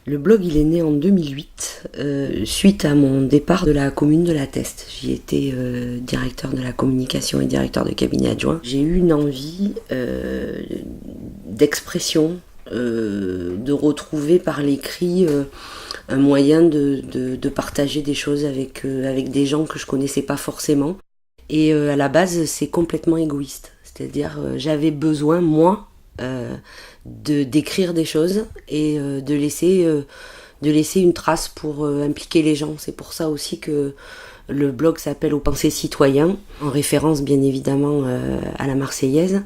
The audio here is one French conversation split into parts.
Le blog, il est né en 2008, suite à mon départ de la commune de La Teste. J'y étais directeur de la communication et directeur de cabinet adjoint. J'ai eu une envie d'expression, de retrouver par l'écrit un moyen de partager des choses avec des gens que je connaissais pas forcément. Et à la base, c'est complètement égoïste. C'est-à-dire, j'avais besoin, moi, d'écrire des choses et de laisser une trace pour impliquer les gens. C'est pour ça aussi que le blog s'appelle Aux pensées citoyens, en référence bien évidemment à la Marseillaise.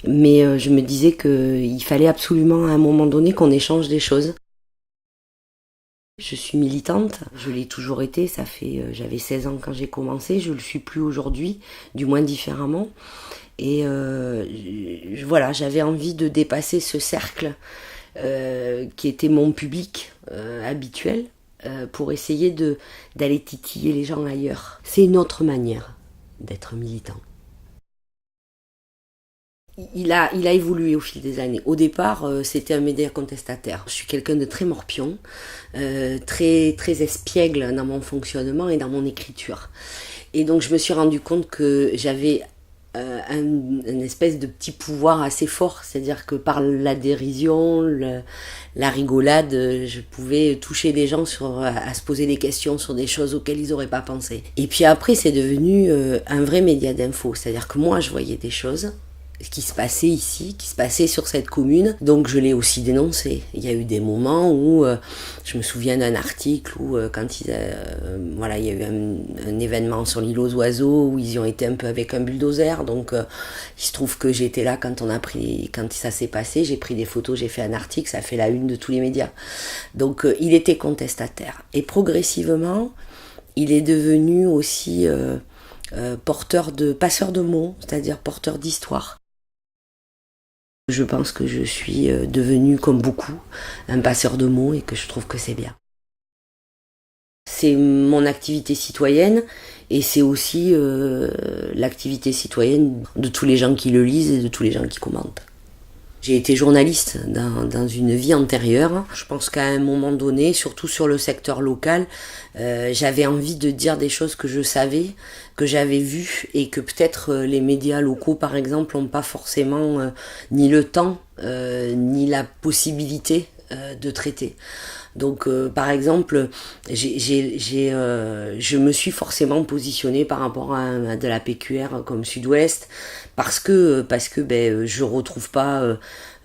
Mais je me disais qu'il fallait absolument à un moment donné qu'on échange des choses. Je suis militante, je l'ai toujours été, j'avais 16 ans quand j'ai commencé, je le suis plus aujourd'hui, du moins différemment. Et voilà, j'avais envie de dépasser ce cercle qui était mon public habituel pour essayer d'aller titiller les gens ailleurs. C'est une autre manière d'être militant. Il a évolué au fil des années. Au départ, c'était un média contestataire. Je suis quelqu'un de très morpion, très, très espiègle dans mon fonctionnement et dans mon écriture. Et donc je me suis rendu compte que j'avais une espèce de petit pouvoir assez fort, c'est-à-dire que par la dérision, la rigolade, je pouvais toucher les gens à se poser des questions sur des choses auxquelles ils n'auraient pas pensé. Et puis après, c'est devenu un vrai média d'info, c'est-à-dire que moi, je voyais des choses qui se passait ici, qui se passait sur cette commune. Donc je l'ai aussi dénoncé. Il y a eu des moments où, je me souviens d'un article où quand il y a eu un événement sur l'île aux oiseaux où ils y ont été un peu avec un bulldozer. Donc il se trouve que j'étais là quand ça s'est passé, j'ai pris des photos, j'ai fait un article, ça a fait la une de tous les médias. Donc il était contestataire. Et progressivement, il est devenu aussi passeur de mots, c'est-à-dire porteur d'histoire. Je pense que je suis devenue, comme beaucoup, un passeur de mots et que je trouve que c'est bien. C'est mon activité citoyenne et c'est aussi l'activité citoyenne de tous les gens qui le lisent et de tous les gens qui commentent. J'ai été journaliste dans une vie antérieure. Je pense qu'à un moment donné, surtout sur le secteur local, j'avais envie de dire des choses que je savais, que j'avais vues et que peut-être les médias locaux, par exemple, n'ont pas forcément ni le temps ni la possibilité de traiter. Donc, par exemple, je me suis forcément positionnée par rapport à de la PQR comme Sud-Ouest parce que je retrouve pas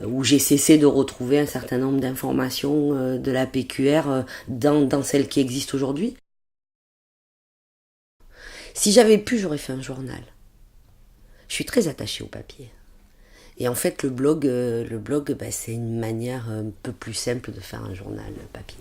ou j'ai cessé de retrouver un certain nombre d'informations de la PQR dans celles qui existent aujourd'hui. Si j'avais pu, j'aurais fait un journal. Je suis très attachée au papier. Et en fait, le blog, c'est une manière un peu plus simple de faire un journal papier.